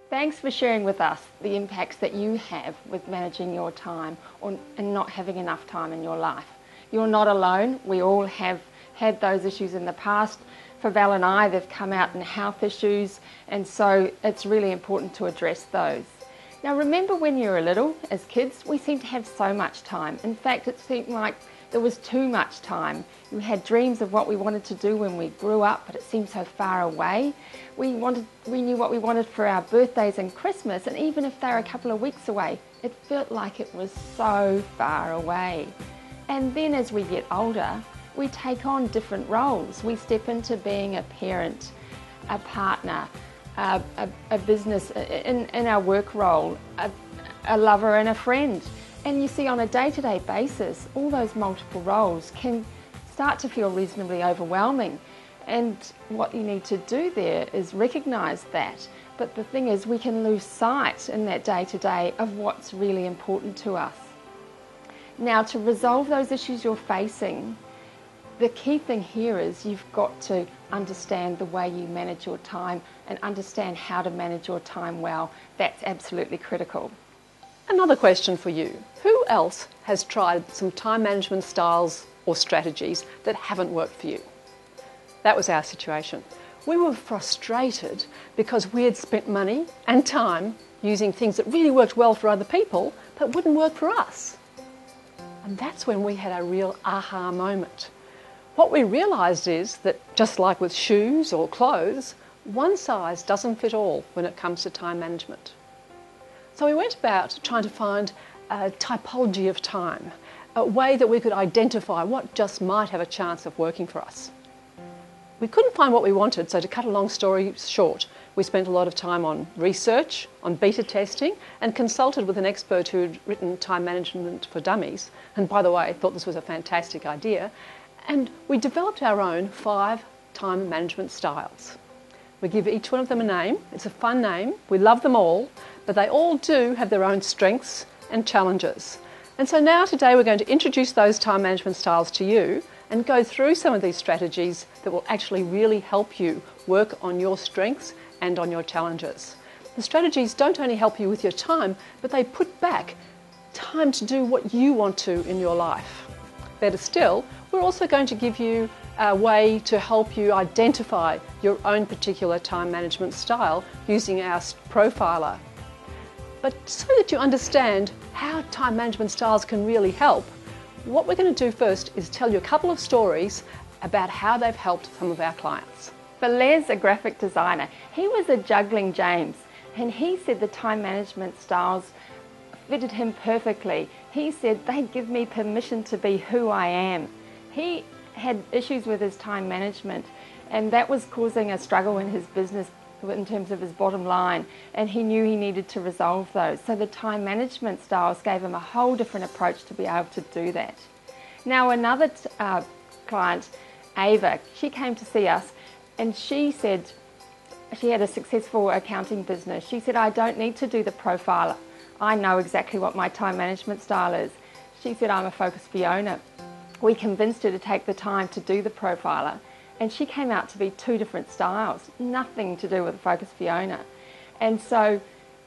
Thanks for sharing with us the impacts that you have with managing your time and not having enough time in your life. You're not alone. We all have had those issues in the past. For Val and I, they've come out in health issues, and so it's really important to address those. Now remember when you were little, as kids, we seemed to have so much time. In fact, it seemed like there was too much time. We had dreams of what we wanted to do when we grew up, but it seemed so far away. We knew what we wanted for our birthdays and Christmas, and even if they were a couple of weeks away, it felt like it was so far away. And then as we get older, we take on different roles. We step into being a parent, a partner, a business, in our work role, a lover and a friend. And you see, on a day-to-day basis, all those multiple roles can start to feel reasonably overwhelming. And what you need to do there is recognise that. But the thing is, we can lose sight in that day-to-day of what's really important to us. Now, to resolve those issues you're facing, the key thing here is you've got to understand the way you manage your time and understand how to manage your time well. That's absolutely critical. Another question for you. Who else has tried some time management styles or strategies that haven't worked for you? That was our situation. We were frustrated because we had spent money and time using things that really worked well for other people but wouldn't work for us. And that's when we had a real aha moment. What we realised is that, just like with shoes or clothes, one size doesn't fit all when it comes to time management. So we went about trying to find a typology of time, a way that we could identify what just might have a chance of working for us. We couldn't find what we wanted, so to cut a long story short, we spent a lot of time on research, on beta testing, and consulted with an expert who'd written Time Management for Dummies, and by the way, thought this was a fantastic idea, and we developed our own 5 time management styles. We give each one of them a name. It's a fun name. We love them all, but they all do have their own strengths and challenges. And so now today we're going to introduce those time management styles to you and go through some of these strategies that will actually really help you work on your strengths and on your challenges. The strategies don't only help you with your time, but they put back time to do what you want to in your life. Better still, we're also going to give you a way to help you identify your own particular time management style using our profiler. But so that you understand how time management styles can really help, what we're going to do first is tell you a couple of stories about how they've helped some of our clients. Valaire's a graphic designer. He was a juggling James, and he said the time management styles fitted him perfectly. He said they give me permission to be who I am. He had issues with his time management, and that was causing a struggle in his business in terms of his bottom line, and he knew he needed to resolve those. So the time management styles gave him a whole different approach to be able to do that. Now another client, Ava, she came to see us, and she said she had a successful accounting business. She said, I don't need to do the profiler. I know exactly what my time management style is. She said, I'm a focus Fiona. We convinced her to take the time to do the profiler, and she came out to be 2 different styles, nothing to do with the focus Fiona. And so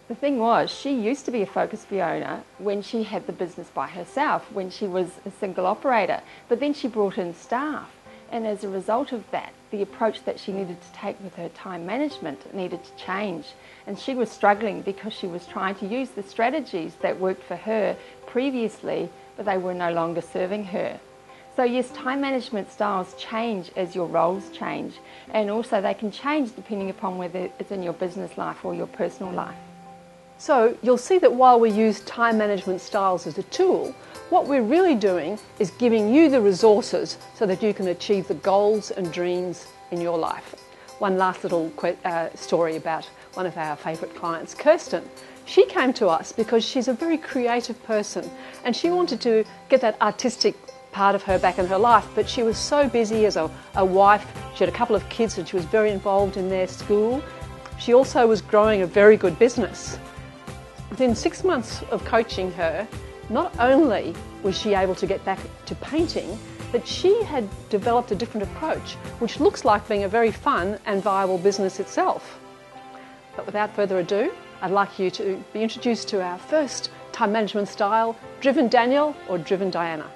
the thing was, she used to be a focus Fiona when she had the business by herself, when she was a single operator, but then she brought in staff. And as a result of that, the approach that she needed to take with her time management needed to change. And she was struggling because she was trying to use the strategies that worked for her previously, but they were no longer serving her. So yes, time management styles change as your roles change, and also they can change depending upon whether it's in your business life or your personal life. So you'll see that while we use time management styles as a tool, what we're really doing is giving you the resources so that you can achieve the goals and dreams in your life. One last little story about one of our favourite clients, Kirsten. She came to us because she's a very creative person, and she wanted to get that artistic part of her back in her life, but she was so busy as a wife. She had a couple of kids and she was very involved in their school. She also was growing a very good business. Within 6 months of coaching her, not only was she able to get back to painting, but she had developed a different approach, which looks like being a very fun and viable business itself. But without further ado, I'd like you to be introduced to our first time management style, Driven Daniel or Driven Diana.